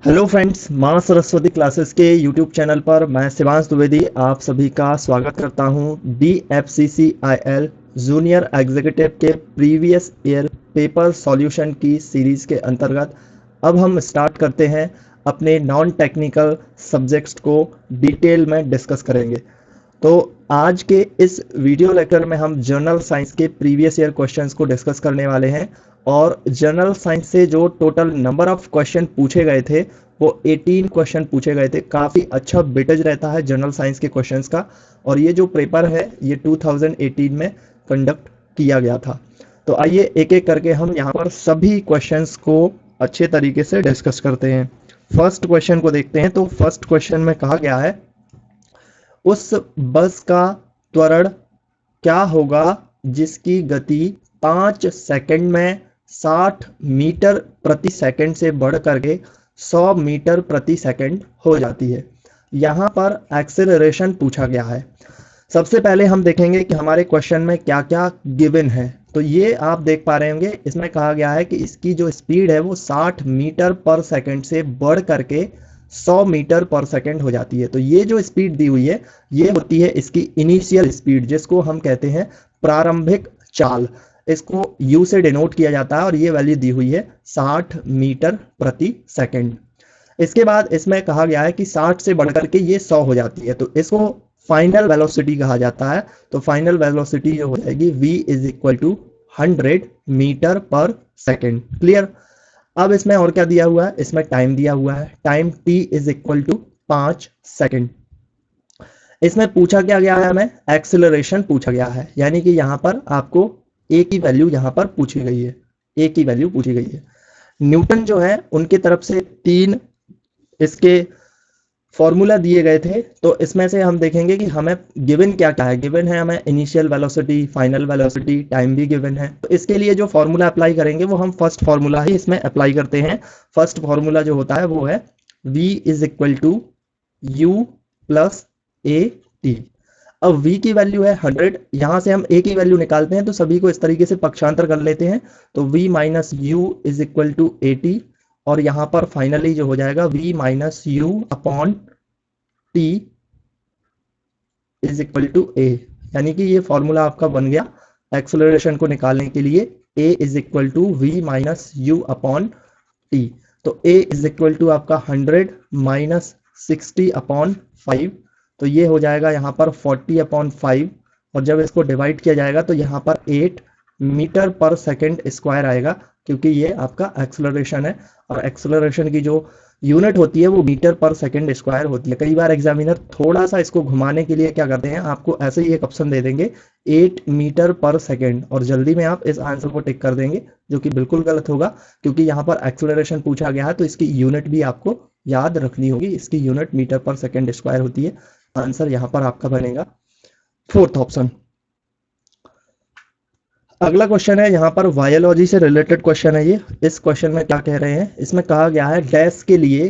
Hello friends, माँ Saraswati classes के YouTube channel पर मैं शिवांश द्विवेदी आप सभी का स्वागत करता हूँ। DFCCIL जूनियर एग्जीक्यूटिव के प्रीवियस ईयर पेपर सॉल्यूशन की सीरीज़ के अंतर्गत अब हम स्टार्ट करते हैं अपने नॉन टेक्निकल सब्जेक्ट्स को डिटेल में डिस्कस करेंगे। तो आज के इस वीडियो लेक्चर में हम जनरल साइंस के प्रीवियस ईयर क्वेश्चंस को डिस्कस करने वाले हैं और जनरल साइंस से जो टोटल नंबर ऑफ क्वेश्चन पूछे गए थे वो 18 क्वेश्चन पूछे गए थे। काफ़ी अच्छा वेटेज रहता है जनरल साइंस के क्वेश्चंस का और ये जो पेपर है ये 2018 में कंडक्ट किया गया था। तो आइए एक एक करके हम यहाँ पर सभी क्वेश्चंस को अच्छे तरीके से डिस्कस करते हैं। फर्स्ट क्वेश्चन को देखते हैं। तो फर्स्ट क्वेश्चन में कहा गया है, उस बस का त्वरण क्या होगा जिसकी गति 5 सेकंड में 60 मीटर प्रति सेकंड से बढ़ करके 100 मीटर प्रति सेकंड हो जाती है। यहाँ पर एक्सेलरेशन पूछा गया है। सबसे पहले हम देखेंगे कि हमारे क्वेश्चन में क्या क्या गिवन है। तो ये आप देख पा रहे होंगे, इसमें कहा गया है कि इसकी जो स्पीड है वो 60 मीटर पर सेकंड से बढ़ करके 100 मीटर पर सेकंड हो जाती है। तो ये जो स्पीड दी हुई है ये होती है इसकी इनिशियल स्पीड, जिसको हम कहते हैं प्रारंभिक चाल। इसको u से डिनोट किया जाता है और ये वैल्यू दी हुई है 60 मीटर प्रति सेकंड। इसके बाद इसमें कहा गया है कि 60 से बढ़कर के ये 100 हो जाती है, तो इसको फाइनल वेलोसिटी कहा जाता है। तो फाइनल वेलोसिटी जो हो जाएगी v is equal to 100 metre per second. Clear. अब इसमें और क्या दिया हुआ है, इसमें टाइम दिया हुआ है। Time t is equal to 5 second. इसमें पूछा क्या गया है, हमें एक्सेलरेशन पूछा गया है, यानी कि यहाँ पर आपको a की वैल्यू यहाँ पर पूछी गई है, a की वैल्यू पूछी गई है। न्यूटन जो है उनकी तरफ से 3 इसके फॉर्मूला दिए गए थे। तो इसमें से हम देखेंगे कि हमें गिवन क्या क्या है। गिवन है हमें initial velocity, final velocity, time भी गिवन है। तो इसके लिए जो फॉर्मूला अप्लाई करेंगे वो हम फर्स्ट फॉर्मूला ही इसमें अप्लाई करते हैं। फर्स्ट फॉर्मूला जो होता है वो है v is equal to u plus a t. अब v की वैल्यू है 100, यहाँ से हम a की वैल्यू निकालते हैं तो सभी को इस तरीके से पक्षांतर कर लेते हैं। तो v minus U is equal to A T और यहाँ पर फाइनली जो हो जाएगा v minus you upon T is equal to A, यानी कि ये फॉर्मूला आपका बन गया एक्सेलरेशन को निकालने के लिए। a is equal to v minus you upon t. तो a इज इक्वल टू आपका 100 माइनस 60 अपॉन 5, तो ये हो जाएगा यहाँ पर 40 अपॉन 5 और जब इसको डिवाइड किया जाएगा तो यहाँ पर 8 मीटर पर सेकंड स्क्वायर आएगा, क्योंकि ये आपका एक्सेलरेशन है और एक्सेलरेशन की जो यूनिट होती है वो मीटर पर सेकंड स्क्वायर होती है। कई बार एग्जामिनर थोड़ा सा इसको घुमाने के लिए क्या करते हैं, आपको ऐसे ही एक ऑप्शन दे देंगे 8 मीटर पर सेकंड और जल्दी में आप इस आंसर को टिक कर देंगे, जो कि बिल्कुल गलत होगा, क्योंकि यहाँ पर एक्सेलरेशन पूछा गया है तो इसकी यूनिट भी आपको याद रखनी होगी। इसकी unit metre per second square होती है। आंसर यहाँ पर आपका बनेगा फोर्थ ऑप्शन। अगला क्वेश्चन है यहाँ पर बायोलॉजी से रिलेटेड क्वेश्चन है ये। इस क्वेश्चन में क्या कह रहे हैं, इसमें कहा गया है डैश के लिए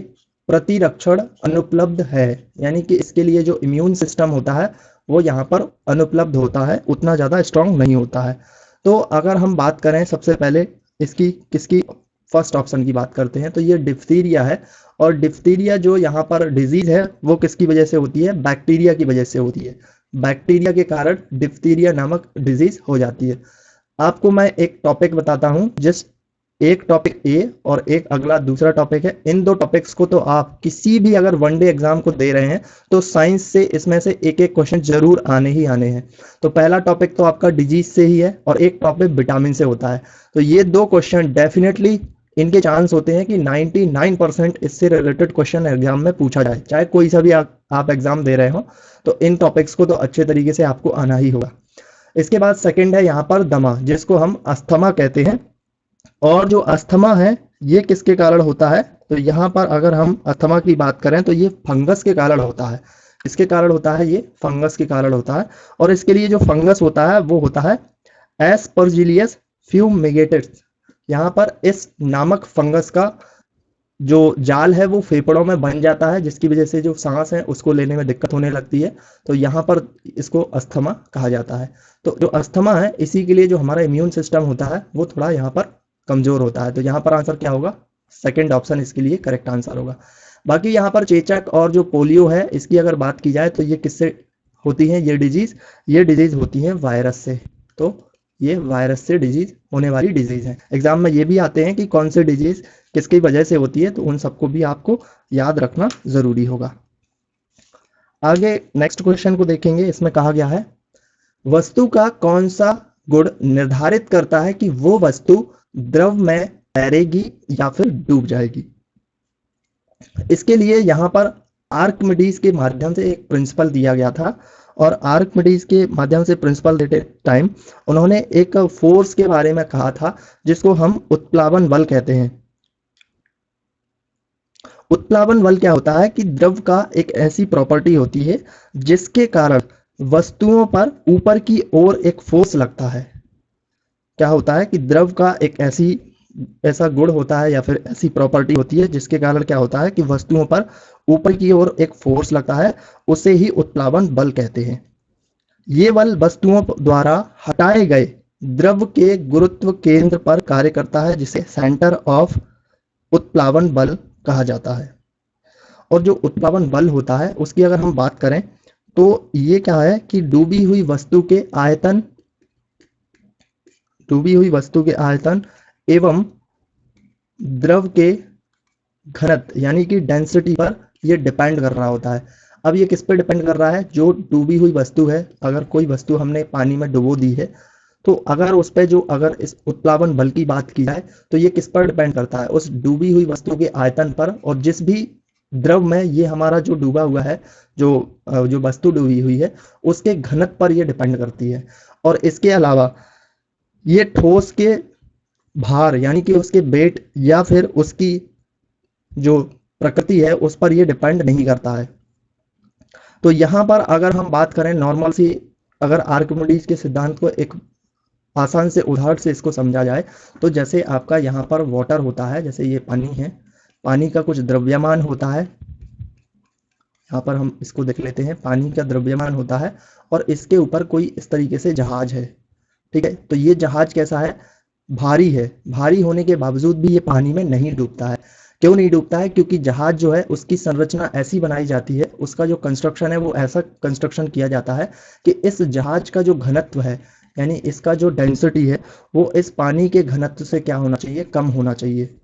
प्रतिरक्षण अनुपलब्ध है, यानी कि इसके लिए जो इम्यून सिस्टम होता है वो यहाँ पर अनुपलब्ध होता है, उतना ज़्यादा स्ट्रांग नहीं होता है। तो अगर हम बात करें सबसे पहले इसकी किसकी, फर्स्ट ऑप्शन की बात करते हैं तो ये डिप्थीरिया है। और डिप्थीरिया जो यहाँ पर डिजीज है वो किसकी वजह से होती है, बैक्टीरिया की वजह से होती है। बैक्टीरिया के कारण डिप्थीरिया नामक डिजीज हो जाती है। आपको मैं एक टॉपिक बताता हूं, जिस एक टॉपिक ए और एक अगला दूसरा टॉपिक है। इन दो टॉपिक्स को तो आप किसी भी अगर वनडे एग्जाम को दे रहे हैं तो साइंस से इसमें से एक एक क्वेश्चन जरूर आने ही आने हैं। तो पहला टॉपिक तो आपका डिजीज से ही है और एक टॉपिक विटामिन से होता है। तो ये दो क्वेश्चन डेफिनेटली इनके चांस होते हैं कि 99% इससे रिलेटेड क्वेश्चन एग्जाम में पूछा जाए, चाहे कोई सा भी आप एग्जाम दे रहे हो। तो इन टॉपिक्स को तो अच्छे तरीके से आपको आना ही होगा। इसके बाद सेकंड है यहाँ पर दमा, जिसको हम अस्थमा कहते हैं। और जो अस्थमा है ये किसके कारण होता है, तो यहाँ पर अगर हम अस्थमा की बात करें तो ये फंगस के कारण होता है। इसके कारण होता है, ये फंगस के कारण होता है। और इसके लिए जो फंगस होता है वो होता है एस्परजिलियस फ्यूमिगेटस। यहाँ पर इस नामक फंगस का जो जाल है वो फेफड़ों में बन जाता है, जिसकी वजह से जो सांस है उसको लेने में दिक्कत होने लगती है। तो यहाँ पर इसको अस्थमा कहा जाता है। तो जो अस्थमा है इसी के लिए जो हमारा इम्यून सिस्टम होता है वो थोड़ा यहाँ पर कमजोर होता है। तो यहाँ पर आंसर क्या होगा, सेकंड ऑप्शन इसके लिए करेक्ट आंसर होगा। बाकी यहाँ पर चेचक और जो पोलियो है इसकी अगर बात की जाए तो ये किससे होती है ये डिजीज होती है वायरस से। तो ये वायरस से डिजीज होने वाली डिजीज है। एग्जाम में ये भी आते हैं कि कौन सी डिजीज किसकी वजह से होती है, तो उन सबको भी आपको याद रखना जरूरी होगा। आगे नेक्स्ट क्वेश्चन को देखेंगे। इसमें कहा गया है वस्तु का कौन सा गुण निर्धारित करता है कि वो वस्तु द्रव में तैरेगी या फिर डूब जाएगी। इसके लिए यहां पर आर्किमिडीज के माध्यम से एक प्रिंसिपल दिया गया था, और आर्किमिडीज के माध्यम से प्रिंसिपल देते टाइम उन्होंने एक फोर्स के बारे में कहा था जिसको हम उत्प्लावन बल कहते हैं। उत्प्लावन बल क्या होता है कि द्रव का एक ऐसी प्रॉपर्टी होती है जिसके कारण वस्तुओं पर ऊपर की ओर एक फोर्स लगता है। क्या होता है कि द्रव का एक ऐसा गुण होता है या फिर ऐसी प्रॉपर्टी होती है जिसके कारण क्या होता है कि वस्तुओं पर ऊपर की ओर एक फोर्स लगता है, उसे ही उत्प्लावन बल कहते हैं। ये बल वस्तुओं द्वारा हटाए गए द्रव के गुरुत्व केंद्र पर कार्य करता है, जिसे सेंटर ऑफ उत्प्लावन बल कहा जाता है। और जो उत्प्लावन बल होता है उसकी अगर हम बात करें तो ये क्या है कि डूबी हुई वस्तु के आयतन एवं द्रव के घनत्व यानी कि डेंसिटी पर ये डिपेंड कर रहा होता है। अब ये किस पर डिपेंड कर रहा है, जो डूबी हुई वस्तु है, अगर कोई वस्तु हमने पानी में डुबो दी है तो अगर उस पे अगर इस उत्प्लावन बल की बात की जाए तो ये किस पर डिपेंड करता है, उस डूबी हुई वस्तु के आयतन पर, और जिस भी द्रव में ये हमारा जो डूबा हुआ है, जो वस्तु डूबी हुई है उसके घनत्व पर ये डिपेंड करती है। और इसके अलावा ये ठोस के भार यानी कि उसके वेट या फिर उसकी जो प्रकृति है उस पर ये डिपेंड नहीं करता है। तो यहाँ पर अगर हम बात करें नॉर्मल सी, अगर आर्किमिडीज के सिद्धांत को एक आसान से उदाहरण से इसको समझा जाए तो जैसे आपका यहाँ पर वाटर होता है, जैसे ये पानी है, पानी का कुछ द्रव्यमान होता है, यहाँ पर हम इसको देख लेते हैं, पानी का द्रव्यमान होता है और इसके ऊपर कोई इस तरीके से जहाज है, ठीक है। तो ये जहाज कैसा है, भारी है। भारी होने के बावजूद भी ये पानी में नहीं डूबता है। क्यों नहीं डूबता है, क्योंकि जहाज जो है उसकी संरचना ऐसी बनाई जाती है, उसका जो कंस्ट्रक्शन है वो ऐसा कंस्ट्रक्शन किया जाता है कि इस जहाज का जो घनत्व है यानी इसका जो डेंसिटी है वो इस पानी के घनत्व से क्या होना चाहिए, कम होना चाहिए।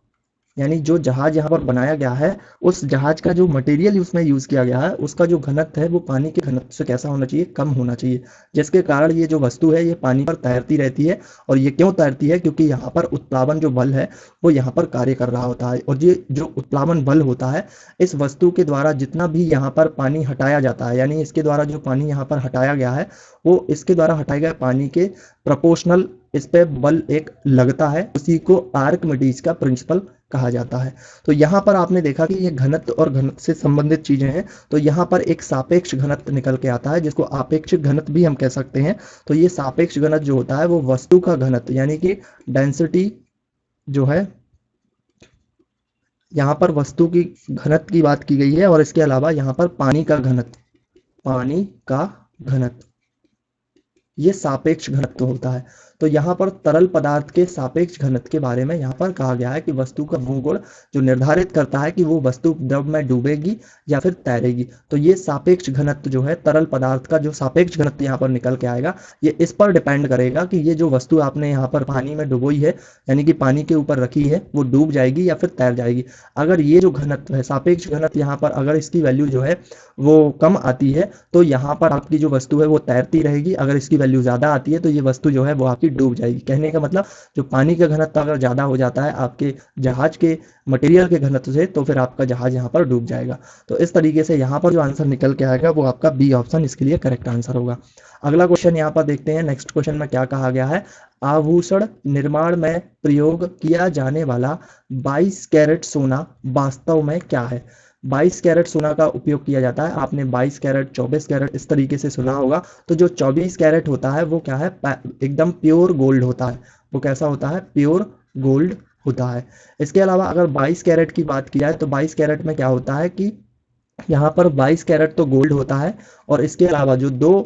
यानी जो जहाज यहाँ पर बनाया गया है, उस जहाज का जो मटेरियल उसमें यूज किया गया है उसका जो घनत्व है वो पानी के घनत्व से कैसा होना चाहिए, कम होना चाहिए, जिसके कारण ये जो वस्तु है ये पानी पर तैरती रहती है। और ये क्यों तैरती है, क्योंकि यहाँ पर उत्प्लावन जो बल है वो यहाँ पर कार्य कर रहा होता है। और ये जो उत्प्लावन बल होता है इस वस्तु के द्वारा जितना भी यहाँ पर पानी हटाया जाता है, यानी इसके द्वारा जो पानी यहाँ पर हटाया गया है वो इसके द्वारा हटाए गए पानी के प्रोपोर्शनल इस पे बल एक लगता है, उसी को आर्किमिडीज का प्रिंसिपल कहा जाता है। तो यहाँ पर आपने देखा कि ये घनत्व और घनत्व से संबंधित चीजें हैं, तो यहाँ पर एक सापेक्ष घनत्व निकल के आता है जिसको आपेक्षिक घनत्व भी हम कह सकते हैं। तो ये सापेक्ष घनत्व जो होता है वो वस्तु का घनत्व यानी कि डेंसिटी जो है, यहाँ पर वस्तु की घनत्व की बात की गई है, और इसके अलावा यहाँ पर पानी का घनत्व ये सापेक्ष घनत्व होता है। तो यहाँ पर तरल पदार्थ के सापेक्ष घनत्व के बारे में यहाँ पर कहा गया है कि वस्तु का वो गुण जो निर्धारित करता है कि वो वस्तु द्रव में डूबेगी या फिर तैरेगी। तो ये सापेक्ष घनत्व जो है, तरल पदार्थ का जो सापेक्ष घनत्व यहाँ पर निकल के आएगा, ये इस पर डिपेंड करेगा कि ये जो वस्तु आपने यहाँ पर पानी में डुबोई है यानी कि पानी के ऊपर रखी है वो डूब जाएगी या फिर तैर जाएगी। अगर ये जो घनत्व है, सापेक्ष घनत्व, यहाँ पर अगर इसकी वैल्यू जो है वो कम आती है तो यहाँ पर आपकी जो वस्तु है वो तैरती रहेगी। अगर इसकी वैल्यू ज्यादा आती है तो ये वस्तु जो है वो आपकी डूब जाएगी। कहने का मतलब जो पानी का घनत्व अगर ज्यादा हो जाता है आपके जहाज के मटेरियल के घनत्व से तो फिर आपका जहाज यहाँ पर डूब जाएगा। तो इस तरीके से यहाँ पर जो आंसर निकल के आएगा वो आपका बी ऑप्शन इसके लिए करेक्ट आंसर होगा। अगला क्वेश्चन यहाँ पर देखते हैं। नेक्स्ट क्वेश्चन में क्या कहा गया है, आभूषण निर्माण में प्रयोग किया जाने वाला 22 कैरेट सोना वास्तव में क्या है। 22 कैरेट सोना का उपयोग किया जाता है। आपने 22 कैरेट, 24 कैरेट इस तरीके से सुना होगा। तो जो 24 कैरेट होता है वो क्या है, एकदम प्योर गोल्ड होता है। वो कैसा होता है, प्योर गोल्ड होता है। इसके अलावा अगर 22 कैरेट की बात की जाए तो 22 कैरेट में क्या होता है कि यहाँ पर 22 कैरेट तो गोल्ड होता है, और इसके अलावा जो 2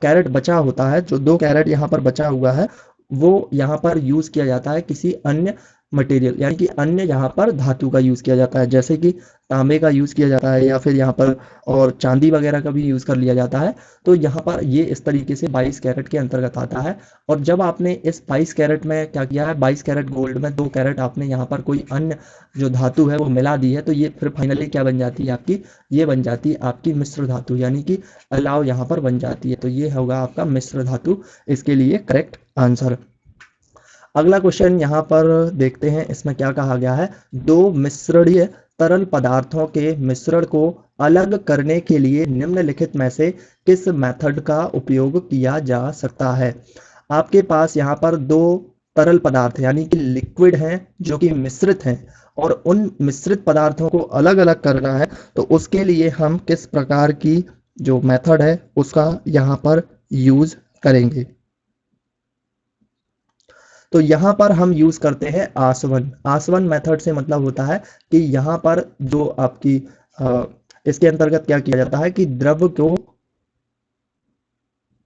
कैरेट बचा होता है, जो 2 कैरेट यहाँ पर बचा हुआ है वो यहाँ पर यूज किया जाता है किसी अन्य मटेरियल यानी कि अन्य यहाँ पर धातु का यूज़ किया जाता है, जैसे कि तांबे का यूज़ किया जाता है या फिर यहाँ पर और चांदी वगैरह का भी यूज़ कर लिया जाता है। तो यहाँ पर ये इस तरीके से 22 कैरेट के अंतर्गत आता है। और जब आपने इस 22 कैरेट में क्या किया है, 22 कैरेट गोल्ड में 2 कैरेट आपने यहाँ पर कोई अन्य जो धातु है वो मिला दी है, तो ये फिर फाइनली क्या बन जाती है आपकी, ये बन जाती है आपकी मिश्र धातु, यानी कि अलाव यहाँ पर बन जाती है। तो ये होगा आपका मिश्र धातु, इसके लिए करेक्ट आंसर। अगला क्वेश्चन यहाँ पर देखते हैं, इसमें क्या कहा गया है, दो मिश्रणीय तरल पदार्थों के मिश्रण को अलग करने के लिए निम्नलिखित में से किस मेथड का उपयोग किया जा सकता है। आपके पास यहाँ पर दो तरल पदार्थ यानी कि लिक्विड हैं जो कि मिश्रित हैं, और उन मिश्रित पदार्थों को अलग अलग करना है, तो उसके लिए हम किस प्रकार की जो मेथड है उसका यहाँ पर यूज करेंगे। तो यहाँ पर हम यूज करते हैं आसवन। आसवन मेथड से मतलब होता है कि यहाँ पर जो आपकी इसके अंतर्गत क्या किया जाता है कि द्रव को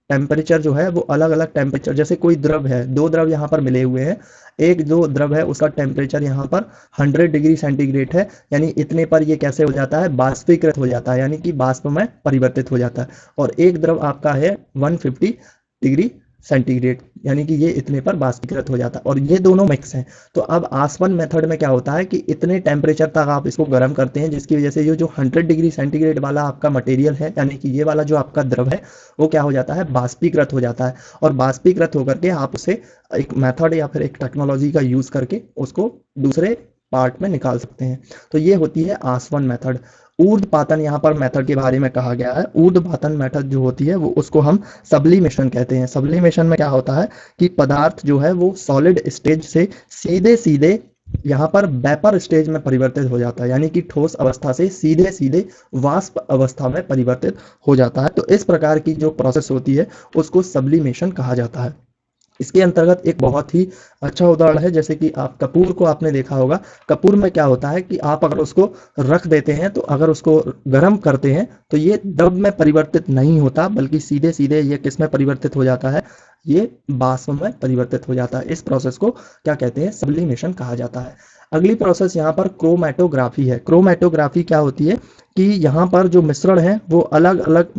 टेम्परेचर जो है वो अलग अलग टेम्परेचर, जैसे कोई द्रव है, दो द्रव यहाँ पर मिले हुए हैं, एक जो द्रव है उसका टेम्परेचर यहाँ पर 100 डिग्री सेंटीग्रेड है, यानी इतने पर ये कैसे हो जाता है, बाष्पीकृत हो जाता है, यानी कि बाष्प में परिवर्तित हो जाता है। और एक द्रव आपका है 150 डिग्री सेंटीग्रेड, यानी कि ये इतने पर बाष्पीकृत हो जाता है, और ये दोनों मिक्स हैं। तो अब आसवन मेथड में क्या होता है कि इतने टेम्परेचर तक आप इसको गर्म करते हैं जिसकी वजह से ये जो 100 डिग्री सेंटीग्रेड वाला आपका मटेरियल है, यानी कि ये वाला जो आपका द्रव है वो क्या हो जाता है, बाष्पीकृत हो जाता है। और बाष्पीकृत होकर के आप उसे एक मेथड या फिर एक टेक्नोलॉजी का यूज करके उसको दूसरे पार्ट में निकाल सकते हैं। तो ये होती है आसवन मेथड। ऊर्ध्वपातन यहाँ पर मेथड के बारे में कहा गया है। ऊर्ध्वपातन मेथड जो होती है वो उसको हम सब्लिमेशन कहते हैं। सब्लिमेशन में क्या होता है कि पदार्थ जो है वो सॉलिड स्टेज से सीधे सीधे यहाँ पर वेपर स्टेज में परिवर्तित हो जाता है, यानी कि ठोस अवस्था से सीधे सीधे वाष्प अवस्था में परिवर्तित हो जाता है। तो इस प्रकार की जो प्रोसेस होती है उसको सब्लिमेशन कहा जाता है। इसके अंतर्गत एक बहुत ही अच्छा उदाहरण है, जैसे कि आप कपूर को आपने देखा होगा। कपूर में क्या होता है कि आप अगर उसको रख देते हैं, तो अगर उसको गर्म करते हैं तो ये द्रव में परिवर्तित नहीं होता, बल्कि सीधे सीधे ये किस में परिवर्तित हो जाता है, ये वाष्प में परिवर्तित हो जाता है। इस प्रोसेस को क्या कहते हैं, सब्लिमेशन कहा जाता है। अगली प्रोसेस यहाँ पर क्रोमैटोग्राफी है। क्रोमैटोग्राफी क्या होती है कि यहाँ पर जो मिश्रण है वो अलग अलग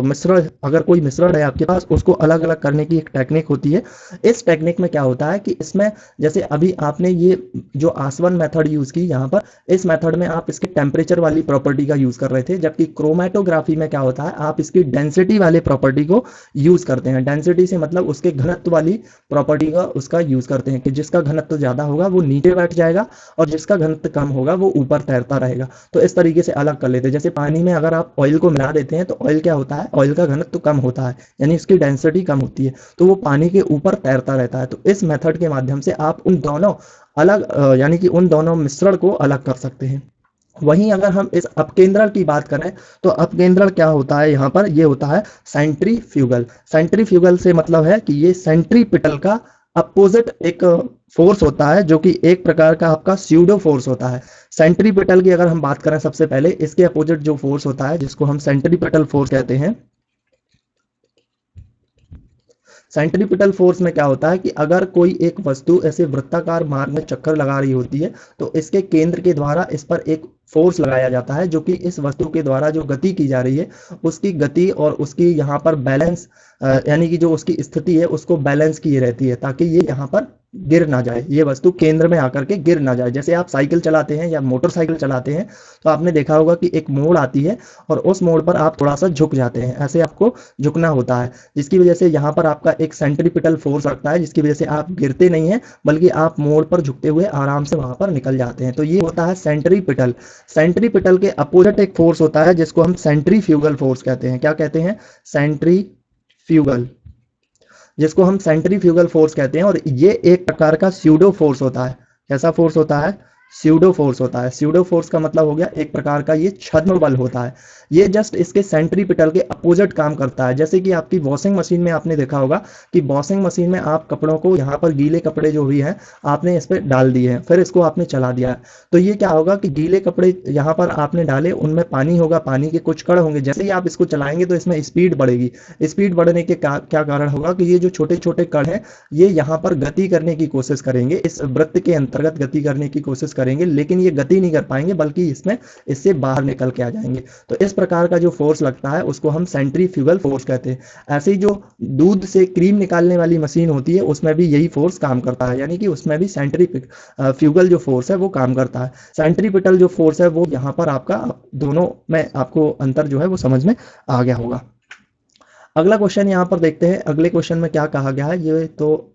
मिश्रण, अगर कोई मिश्रण है आपके पास, उसको अलग अलग करने की एक टेक्निक होती है। इस टेक्निक में क्या होता है कि इसमें जैसे अभी आपने ये जो आसवन मेथड यूज की, यहाँ पर इस मेथड में आप इसके टेम्परेचर वाली प्रॉपर्टी का यूज कर रहे थे, जबकि क्रोमैटोग्राफी में क्या होता है, आप इसकी डेंसिटी वाले प्रॉपर्टी को यूज करते हैं। डेंसिटी से मतलब उसके घनत्व वाली प्रॉपर्टी का उसका यूज करते हैं कि जिसका घनत्व ज्यादा होगा वो नीचे बैठ जाएगा और जिसका घनत्व कम होगा वो ऊपर तैरता रहेगा। तो इस तरीके से अलग कर लेते हैं। जैसे पानी में अगर आप ऑयल को मिला देते हैं तो ऑयल क्या होता है, ऑयल का घनत्व कम होता है, यानी इसकी डेंसिटी कम होती है, तो वो पानी के ऊपर तैरता रहता है। तो इस मेथड के माध्यम से आप उन दोनों अलग यानी कि उन दोनों मिश्रण को अलग कर सकते हैं। वहीं अगर हम इस अपकेंद्रण की बात करें तो अपकेंद्रण क्या होता है, यहाँ पर ये होता है सेंट्रीफ्यूगल। सेंट्रीफ्यूगल से मतलब है कि ये सेंट्रीपिटल का अपोजिट एक फोर्स होता है, जो कि एक प्रकार का आपका स्यूडो फोर्स होता है। सेंट्रीपिटल की अगर हम बात करें, सबसे पहले इसके अपोजिट जो फोर्स होता है जिसको हम सेंट्रीपिटल फोर्स कहते हैं। सेंट्रीपिटल फोर्स में क्या होता है कि अगर कोई एक वस्तु ऐसे वृत्ताकार मार्ग में चक्कर लगा रही होती है, तो इसके केंद्र के द्वारा इस पर एक फोर्स लगाया जाता है, जो कि इस वस्तु के द्वारा जो गति की जा रही है उसकी गति और उसकी यहाँ पर बैलेंस, यानी कि जो उसकी स्थिति है उसको बैलेंस की रहती है, ताकि ये यहाँ पर गिर ना जाए, ये वस्तु केंद्र में आकर के गिर ना जाए। जैसे आप साइकिल चलाते हैं या मोटरसाइकिल चलाते हैं तो आपने देखा होगा कि एक मोड़ आती है और उस मोड़ पर आप थोड़ा सा झुक जाते हैं, ऐसे आपको झुकना होता है, जिसकी वजह से यहाँ पर आपका एक सेंट्रीपिटल फोर्स लगता है, जिसकी वजह से आप गिरते नहीं हैं बल्कि आप मोड़ पर झुकते हुए आराम से वहां पर निकल जाते हैं। तो ये होता है सेंट्रीपिटल। सेंट्रीपिटल के अपोजिट एक फोर्स होता है जिसको हम सेंट्रीफ्यूगल फोर्स कहते हैं। क्या कहते हैं, सेंट्रीफ्यूगल, जिसको हम सेंट्रीफ्यूगल फोर्स कहते हैं। और ये एक प्रकार का स्यूडो फोर्स होता है। कैसा फोर्स होता है, स्यूडो फोर्स होता है। स्यूडो फोर्स का मतलब हो गया एक प्रकार का ये छद्म बल होता है। ये जस्ट इसके सेंट्रीपिटल के अपोजिट काम करता है। जैसे कि आपकी वॉशिंग मशीन में आपने देखा होगा कि वॉशिंग मशीन में आप कपड़ों को, यहाँ पर गीले कपड़े जो भी हैं आपने इस पर डाल दिए हैं, फिर इसको आपने चला दिया है, तो ये क्या होगा कि गीले कपड़े यहाँ पर आपने डाले, उनमें पानी होगा, पानी के कुछ कण होंगे, जैसे ही आप इसको चलाएंगे तो इसमें स्पीड बढ़ेगी। स्पीड बढ़ने के क्या कारण होगा कि ये जो छोटे छोटे कण हैं ये यहाँ पर गति करने की कोशिश करेंगे, इस वृत्त के अंतर्गत गति करने की कोशिश करेंगे, लेकिन ये गति नहीं कर पाएंगे बल्कि इसमें इससे बाहर निकल के आ जाएंगे। तो इस प्रकार का जो फोर्स लगता है उसको हम सेंट्रीफ्यूगल फोर्स कहते हैं। ऐसे ही जो दूध से क्रीम निकालने वाली मशीन होती है उसमें भी यही फोर्स काम करता है, यानी कि उसमें भी सेंट्रीफ्यूगल जो फोर्स है वो काम करता है। सेंट्रीपिटल जो फोर्स है वो यहाँ पर आपका, दोनों में आपको अंतर जो है वो समझ में आ गया होगा। अगला क्वेश्चन यहाँ पर देखते हैं। अगले क्वेश्चन में क्या कहा गया है, ये तो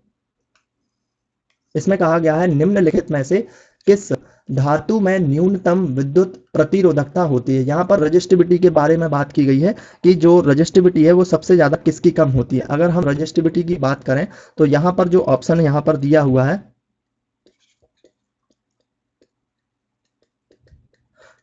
इसमें कहा गया है निम्नलिखित में से किस धातु में न्यूनतम विद्युत प्रतिरोधकता होती है। यहाँ पर रजिस्टिविटी के बारे में बात की गई है कि जो रजिस्टिविटी है वो सबसे ज्यादा किसकी कम होती है। अगर हम रजिस्टिविटी की बात करें तो यहाँ पर जो ऑप्शन यहाँ पर दिया हुआ है,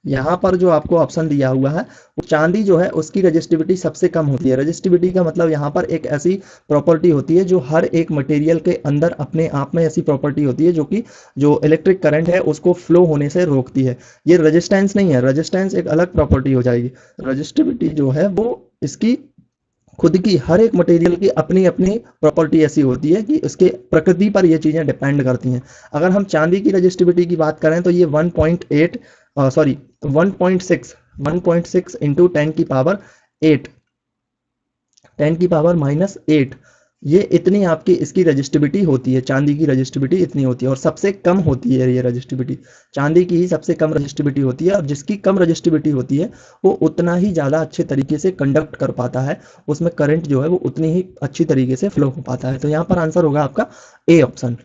यहाँ पर जो आपको ऑप्शन दिया हुआ है वो चांदी जो है उसकी रजिस्टिविटी सबसे कम होती है। रजिस्टिविटी का मतलब यहाँ पर एक ऐसी प्रॉपर्टी होती है जो हर एक मटेरियल के अंदर अपने आप में ऐसी प्रॉपर्टी होती है जो कि जो इलेक्ट्रिक करंट है उसको फ्लो होने से रोकती है। ये रजिस्टेंस नहीं है, रजिस्टेंस एक अलग प्रॉपर्टी हो जाएगी। रजिस्टिविटी जो है वो इसकी खुद की, हर एक मटेरियल की अपनी अपनी प्रॉपर्टी ऐसी होती है कि उसके प्रकृति पर ये चीज़ें डिपेंड करती हैं। अगर हम चांदी की रजिस्टिविटी की बात करें तो ये 1.8 सॉरी 1.6 इंटू 10 की पावर 8, 10 की पावर -8, ये इतनी आपकी इसकी रजिस्टिविटी होती है। चांदी की रजिस्टिविटी इतनी होती है और सबसे कम होती है ये रजिस्टिविटी, चांदी की ही सबसे कम रजिस्टिविटी होती है। और जिसकी कम रजिस्टिविटी होती है वो उतना ही ज़्यादा अच्छे तरीके से कंडक्ट कर पाता है, उसमें करंट जो है वो उतनी ही अच्छी तरीके से फ्लो हो पाता है। तो यहाँ पर आंसर होगा आपका ए ऑप्शन।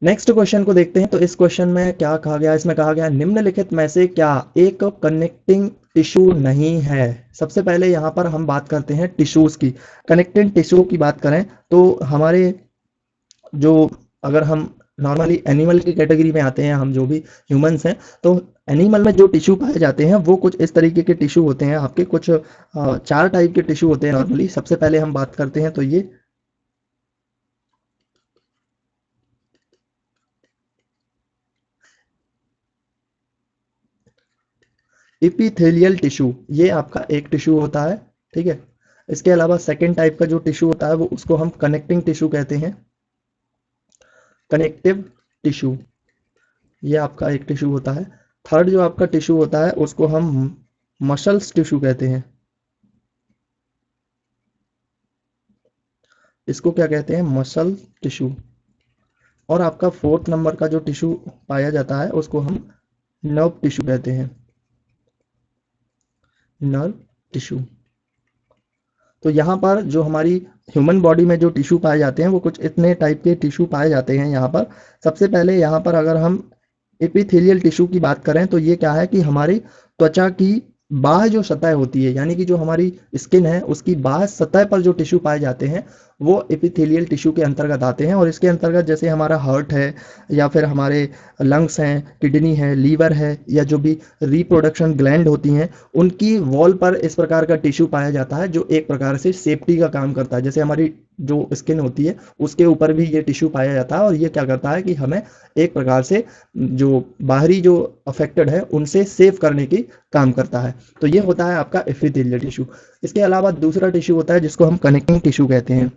नेक्स्ट क्वेश्चन को देखते हैं। तो इस क्वेश्चन में क्या कहा गया, इसमें कहा गया निम्नलिखित में से क्या एक कनेक्टिंग टिश्यू नहीं है। सबसे पहले यहाँ पर हम बात करते हैं टिश्यूज की। कनेक्टिंग टिश्यू की बात करें तो हमारे जो, अगर हम नॉर्मली एनिमल की कैटेगरी में आते हैं, हम जो भी ह्यूमंस हैं, तो एनिमल में जो टिश्यू पाए जाते हैं वो कुछ इस तरीके के टिश्यू होते हैं आपके, कुछ 4 टाइप के टिश्यू होते हैं नॉर्मली। सबसे पहले हम बात करते हैं तो ये इपिथेलियल टिश्यू, ये आपका एक टिश्यू होता है, ठीक है। इसके अलावा सेकेंड टाइप का जो टिश्यू होता है वो उसको हम कनेक्टिंग टिश्यू कहते हैं, कनेक्टिव टिश्यू, ये आपका एक टिश्यू होता है। थर्ड जो आपका टिश्यू होता है उसको हम मसल्स टिश्यू कहते हैं, इसको क्या कहते हैं, मसल टिश्यू। और आपका फोर्थ नंबर का जो टिश्यू पाया जाता है उसको हम नर्व टिश्यू कहते हैं, नर्व टिश्यू। तो यहाँ पर जो हमारी ह्यूमन बॉडी में जो टिश्यू पाए जाते हैं वो कुछ इतने टाइप के टिश्यू पाए जाते हैं यहाँ पर। सबसे पहले यहाँ पर अगर हम एपिथेलियल टिश्यू की बात करें तो ये क्या है कि हमारी त्वचा की बाह्य जो सतह होती है, यानी कि जो हमारी स्किन है उसकी बाह्य सतह पर जो टिश्यू पाए जाते हैं वो एपिथेलियल टिश्यू के अंतर्गत आते हैं। और इसके अंतर्गत जैसे हमारा हार्ट है, या फिर हमारे लंग्स हैं, किडनी है, लीवर है, या जो भी रिप्रोडक्शन ग्लैंड होती हैं उनकी वॉल पर इस प्रकार का टिश्यू पाया जाता है जो एक प्रकार से सेफ्टी का काम करता है। जैसे हमारी जो स्किन होती है उसके ऊपर भी ये टिश्यू पाया जाता है और ये क्या करता है कि हमें एक प्रकार से जो बाहरी जो अफेक्टेड है उनसे सेव करने की काम करता है। तो ये होता है आपका एपिथेलियल टिश्यू। इसके अलावा दूसरा टिश्यू होता है जिसको हम कनेक्टिंग टिश्यू कहते हैं।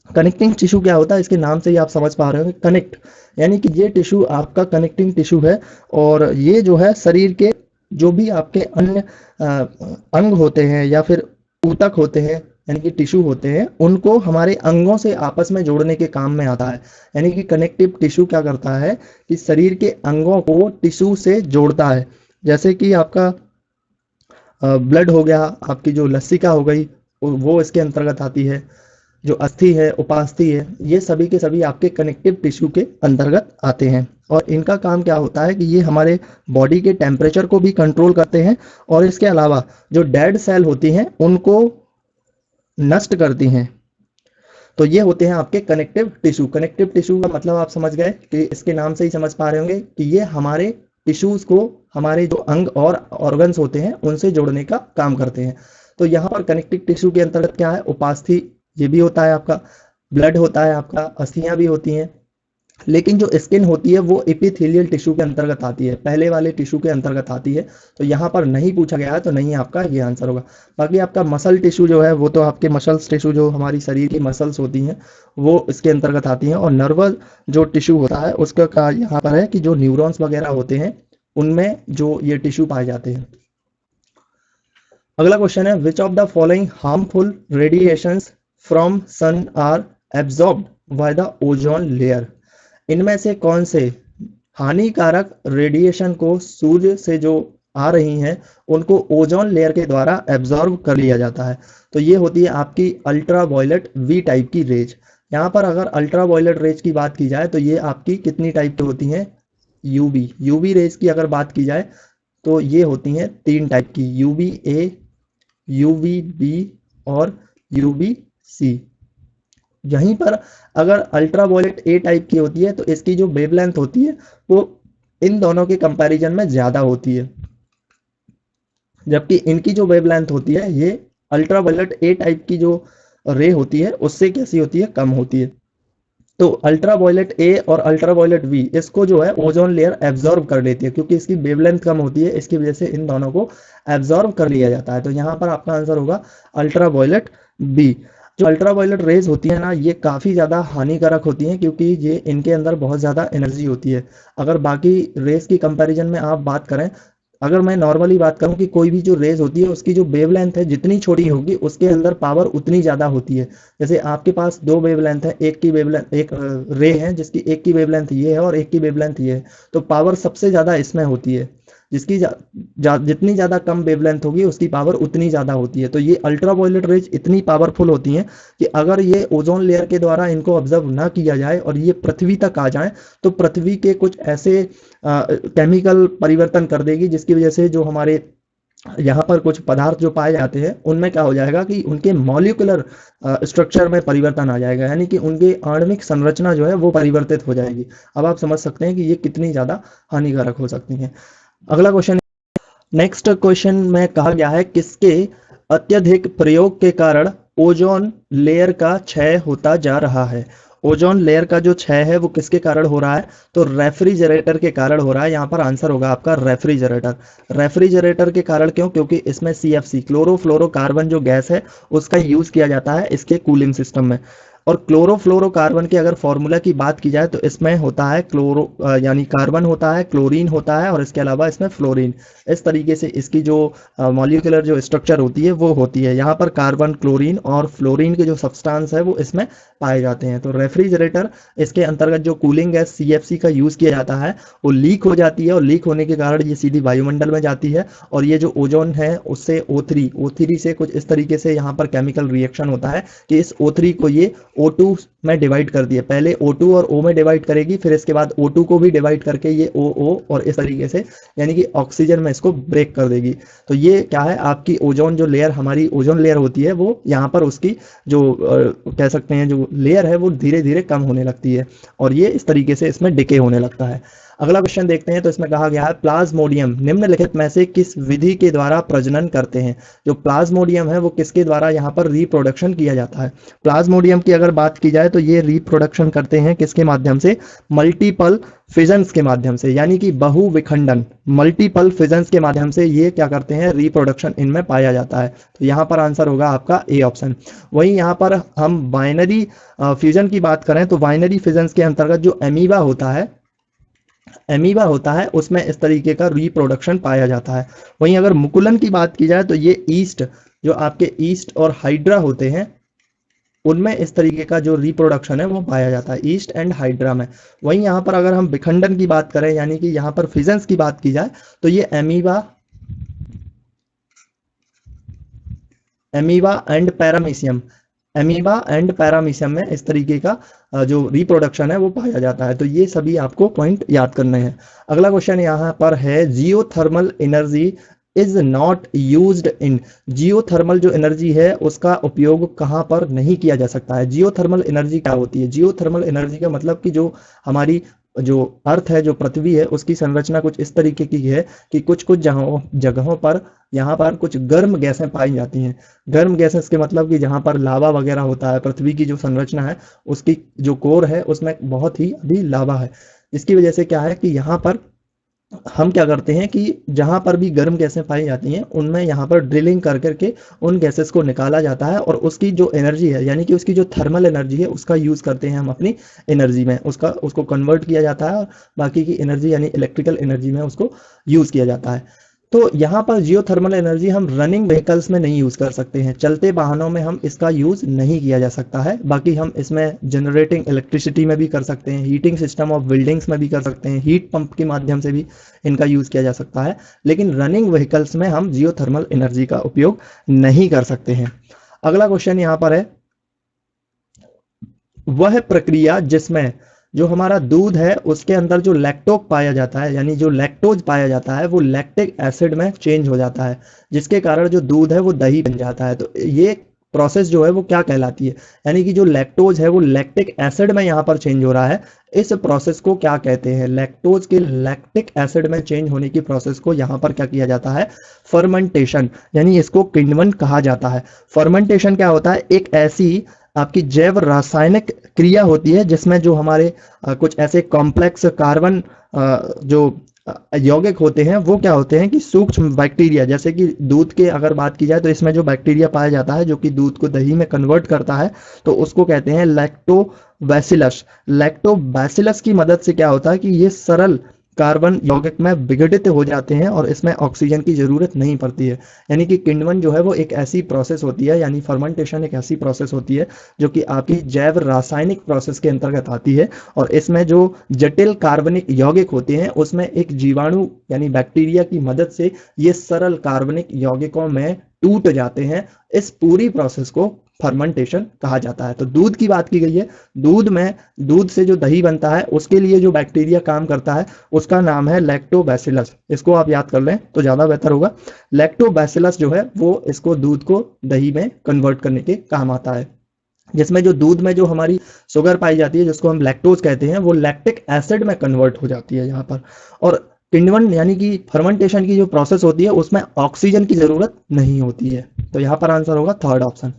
कनेक्टिंग टिश्यू क्या होता है, इसके नाम से ही आप समझ पा रहे हो, कनेक्ट, यानी कि ये टिश्यू आपका कनेक्टिंग टिश्यू है। और ये जो है शरीर के जो भी आपके अन्य अंग होते हैं या फिर ऊतक होते हैं, यानी कि टिश्यू होते हैं, उनको हमारे अंगों से आपस में जोड़ने के काम में आता है। यानी कि कनेक्टिव टिश्यू क्या करता है कि शरीर के अंगों को टिश्यू से जोड़ता है। जैसे कि आपका ब्लड हो गया, आपकी जो लसिका हो गई वो इसके अंतर्गत आती है, जो अस्थि है, उपास्थि है, ये सभी के सभी आपके कनेक्टिव टिश्यू के अंतर्गत आते हैं। और इनका काम क्या होता है कि ये हमारे बॉडी के टेम्परेचर को भी कंट्रोल करते हैं और इसके अलावा जो डेड सेल होती हैं उनको नष्ट करती हैं। तो ये होते हैं आपके कनेक्टिव टिश्यू। कनेक्टिव टिश्यू का मतलब आप समझ गए कि इसके नाम से ही समझ पा रहे होंगे कि ये हमारे टिश्यूज को, हमारे जो अंग और ऑर्गन्स होते हैं उनसे जोड़ने का काम करते हैं। तो यहाँ पर कनेक्टिव टिश्यू के अंतर्गत क्या है, उपास्थि ये भी होता है आपका, ब्लड होता है आपका, अस्थियां भी होती हैं, लेकिन जो स्किन होती है वो एपिथेलियल टिश्यू के अंतर्गत आती है, पहले वाले टिश्यू के अंतर्गत आती है। तो यहाँ पर नहीं पूछा गया है तो नहीं आपका ये आंसर होगा। बाकी आपका मसल टिश्यू जो है वो तो आपके मसल्स टिश्यू जो हमारी शरीर की मसल्स होती हैं वो इसके अंतर्गत आती हैं। और नर्वस जो टिश्यू होता है उसका का यहाँ पर है कि जो न्यूरॉन्स वगैरह होते हैं उनमें जो ये टिश्यू पाए जाते हैं। अगला क्वेश्चन है, which of the following harmful radiations from sun are absorbed by the ozone layer. इनमें से कौन से हानिकारक रेडिएशन को सूर्य से जो आ रही हैं उनको ओजोन लेयर के द्वारा एब्जॉर्ब कर लिया जाता है। तो ये होती है आपकी अल्ट्रा वायलेट वी टाइप की रेज। यहाँ पर अगर अल्ट्रा वायलेट रेज की बात की जाए तो ये आपकी कितनी टाइप की होती हैं, यूवी। यूवी रेज की अगर बात की जाए तो ये होती हैं 3 टाइप की, यूवी ए, यूवी बी और यूवी सी। यहीं पर अगर अल्ट्रा वायलेट ए टाइप की होती है तो इसकी जो वेवलेंथ होती है वो इन दोनों के कंपैरिजन में ज्यादा होती है, जबकि इनकी जो वेवलेंथ होती है ये अल्ट्रा वायलेट ए टाइप की जो रे होती है उससे कैसी होती है, कम होती है। तो अल्ट्रा वायलेट ए और अल्ट्रा वायलेट वी इसको जो है ओजोन लेयर एब्जॉर्ब कर लेती है, क्योंकि इसकी वेवलेंथ कम होती है, इसकी वजह से इन दोनों को एब्जॉर्ब कर लिया जाता है। तो यहाँ पर आपका आंसर होगा अल्ट्रा वायलेट बी। जो अल्ट्रा वायलेट रेज होती है ना ये काफ़ी ज़्यादा हानिकारक होती हैं, क्योंकि ये इनके अंदर बहुत ज़्यादा एनर्जी होती है। अगर बाकी रेज की कंपैरिजन में आप बात करें, अगर मैं नॉर्मली बात करूं कि कोई भी जो रेज होती है उसकी जो वेवलेंथ है जितनी छोटी होगी उसके अंदर पावर उतनी ज़्यादा होती है। जैसे आपके पास 2 वेवलेंथ है, एक की वेवलेंथ, एक रे है जिसकी एक की वेवलेंथ ये है और एक की वेवलेंथ ये है, तो पावर सबसे ज़्यादा इसमें होती है। जिसकी जितनी ज़्यादा कम वेवलेंथ होगी उसकी पावर उतनी ज़्यादा होती है। तो ये अल्ट्रा वायलेट रेज इतनी पावरफुल होती हैं कि अगर ये ओजोन लेयर के द्वारा इनको ऑब्जर्व ना किया जाए और ये पृथ्वी तक आ जाए तो पृथ्वी के कुछ ऐसे केमिकल परिवर्तन कर देगी जिसकी वजह से जो हमारे यहाँ पर कुछ पदार्थ जो पाए जाते हैं उनमें क्या हो जाएगा कि उनके मॉलिक्यूलर स्ट्रक्चर में परिवर्तन आ जाएगा, यानी कि उनके आणविक संरचना जो है वो परिवर्तित हो जाएगी। अब आप समझ सकते हैं कि ये कितनी ज़्यादा हानिकारक हो सकती हैं। अगला क्वेश्चन, नेक्स्ट क्वेश्चन में कहा गया है किसके अत्यधिक प्रयोग के कारण ओजोन लेयर का क्षय होता जा रहा है। ओजोन लेयर का जो क्षय है वो किसके कारण हो रहा है, तो रेफ्रिजरेटर के कारण हो रहा है। यहाँ पर आंसर होगा आपका रेफ्रिजरेटर। रेफ्रिजरेटर के कारण क्यों, क्योंकि इसमें CFC क्लोरोफ्लोरोकार्बन जो गैस है उसका यूज किया जाता है इसके कूलिंग सिस्टम में। और क्लोरोफ्लोरोकार्बन के अगर फॉर्मूला की बात की जाए तो इसमें होता है यानी कार्बन होता है, क्लोरीन होता है और इसके अलावा इसमें फ्लोरीन। इस तरीके से इसकी जो मॉलिक्यूलर जो स्ट्रक्चर होती है वो होती है। यहाँ पर कार्बन, क्लोरीन और फ्लोरीन के जो सब्सटेंस है वो इसमें पाए जाते हैं। तो रेफ्रिजरेटर इसके अंतर्गत जो कूलिंग गैस CFC का यूज किया जाता है वो लीक हो जाती है और लीक होने के कारण ये सीधी वायुमंडल में जाती है और ये जो ओजोन है उससे O3 से कुछ इस तरीके से यहाँ पर केमिकल रिएक्शन होता है कि इस O3 को ये O2 में डिवाइड कर दिए। पहले O2 और O में डिवाइड करेगी, फिर इसके बाद O2 को भी डिवाइड करके ये OO और इस तरीके से यानी कि ऑक्सीजन में इसको ब्रेक कर देगी। तो ये क्या है, आपकी ओजोन जो लेयर, हमारी ओजोन लेयर होती है वो यहाँ पर उसकी जो कह सकते हैं जो लेयर है वो धीरे धीरे कम होने लगती है और ये इस तरीके से इसमें डिके होने लगता है। अगला क्वेश्चन देखते हैं। तो इसमें कहा गया है प्लाज्मोडियम निम्नलिखित में से किस विधि के द्वारा प्रजनन करते हैं। जो प्लाज्मोडियम है वो किसके द्वारा यहाँ पर रिप्रोडक्शन किया जाता है। प्लाज्मोडियम की अगर बात की जाए तो ये रिप्रोडक्शन करते हैं किसके माध्यम से, मल्टीपल फिजन्स के माध्यम से, यानी कि बहुविखंडन, मल्टीपल फिजन्स के माध्यम से ये क्या करते हैं, रिप्रोडक्शन इनमें पाया जाता है। तो यहाँ पर आंसर होगा आपका ए ऑप्शन। वहीं यहाँ पर हम बाइनरी फ्यूजन की बात करें तो बाइनरी फिजन्स के अंतर्गत जो एमीबा होता है उसमें इस तरीके का रिप्रोडक्शन पाया जाता है। वहीं अगर मुकुलन की बात की जाए तो ये ईस्ट, जो आपके ईस्ट और हाइड्रा होते हैं उनमें इस तरीके का जो रिप्रोडक्शन है वो पाया जाता है, ईस्ट एंड हाइड्रा में। वहीं यहाँ पर अगर हम विखंडन की बात करें यानी कि यहाँ पर फिजन्स की बात की जाए तो ये एमीबा एंड पैरामीशियम में इस तरीके का जो रिप्रोडक्शन है वो पाया जाता है। तो ये सभी आपको पॉइंट याद करने हैं। अगला क्वेश्चन यहाँ पर है, geothermal energy is not used in, geothermal जो एनर्जी है उसका उपयोग कहाँ पर नहीं किया जा सकता है। जियोथर्मल एनर्जी क्या होती है? जियोथर्मल एनर्जी का मतलब कि जो हमारी जो अर्थ है, जो पृथ्वी है, उसकी संरचना कुछ इस तरीके की है कि कुछ कुछ जगहों पर यहाँ पर कुछ गर्म गैसें पाई जाती हैं। गर्म गैसेस के मतलब कि जहाँ पर लावा वगैरह होता है, पृथ्वी की जो संरचना है उसकी जो कोर है उसमें बहुत ही अभी लावा है, जिसकी वजह से क्या है कि यहाँ पर हम क्या करते हैं कि जहां पर भी गर्म गैसें पाई जाती हैं उनमें यहाँ पर ड्रिलिंग कर करके उन गैसेस को निकाला जाता है और उसकी जो एनर्जी है, यानी कि उसकी जो थर्मल एनर्जी है, उसका यूज़ करते हैं हम अपनी एनर्जी में, उसको कन्वर्ट किया जाता है और बाकी की एनर्जी यानी इलेक्ट्रिकल एनर्जी में उसको यूज़ किया जाता है। तो यहाँ पर जियोथर्मल एनर्जी हम रनिंग व्हीकल्स में नहीं यूज़ कर सकते हैं, चलते वाहनों में हम इसका यूज़ नहीं किया जा सकता है। बाकी हम इसमें जनरेटिंग इलेक्ट्रिसिटी में भी कर सकते हैं, हीटिंग सिस्टम ऑफ बिल्डिंग्स में भी कर सकते हैं, हीट पंप के माध्यम से भी इनका यूज़ किया जा सकता है, लेकिन रनिंग व्हीकल्स में हम जियोथर्मल एनर्जी का उपयोग नहीं कर सकते हैं। अगला क्वेश्चन यहाँ पर है, वह प्रक्रिया जिसमें जो हमारा दूध है उसके अंदर जो लैक्टोज पाया जाता है, यानी जो लैक्टोज पाया जाता है वो लैक्टिक एसिड में चेंज हो जाता है, जिसके कारण जो दूध है वो दही बन जाता है। तो ये प्रोसेस जो है वो क्या कहलाती है? यानी कि जो लैक्टोज है वो लैक्टिक एसिड में यहाँ पर चेंज हो रहा है, इस प्रोसेस को क्या कहते हैं? लैक्टोज के लैक्टिक एसिड में चेंज होने की प्रोसेस को यहाँ पर क्या किया जाता है? फर्मेंटेशन, यानी इसको किण्वन कहा जाता है। फर्मेंटेशन क्या होता है? एक ऐसी आपकी जैव रासायनिक क्रिया होती है जिसमें जो हमारे कुछ ऐसे कॉम्प्लेक्स कार्बन जो यौगिक होते हैं वो क्या होते हैं कि सूक्ष्म बैक्टीरिया, जैसे कि दूध के अगर बात की जाए तो इसमें जो बैक्टीरिया पाया जाता है जो कि दूध को दही में कन्वर्ट करता है, तो उसको कहते हैं लैक्टोबैसिलस। लैक्टोबैसिलस की मदद से क्या होता है कि ये सरल कार्बन यौगिक में विघटित हो जाते हैं और इसमें ऑक्सीजन की जरूरत नहीं पड़ती है। यानी कि किण्वन जो है वो एक ऐसी प्रोसेस होती है, यानी फर्मेंटेशन एक ऐसी प्रोसेस होती है जो कि आपकी जैव रासायनिक प्रोसेस के अंतर्गत आती है और इसमें जो जटिल कार्बनिक यौगिक होते हैं उसमें एक जीवाणु यानी बैक्टीरिया की मदद से ये सरल कार्बनिक यौगिकों में टूट जाते हैं। इस पूरी प्रोसेस को फर्मेंटेशन कहा जाता है। तो दूध की बात की गई है, दूध से जो दही बनता है उसके लिए जो बैक्टीरिया काम करता है उसका नाम है लैक्टोबैसिलस। इसको आप याद कर लें तो ज्यादा बेहतर होगा। लैक्टोबैसिलस जो है वो इसको दूध को दही में कन्वर्ट करने के काम आता है, जिसमें जो दूध में जो हमारी शुगर पाई जाती है जिसको हम लैक्टोज कहते हैं वो लैक्टिक एसिड में कन्वर्ट हो जाती है यहाँ पर। और किण्वन यानी कि फर्मेंटेशन की जो प्रोसेस होती है उसमें ऑक्सीजन की जरूरत नहीं होती है। तो यहाँ पर आंसर होगा थर्ड ऑप्शन।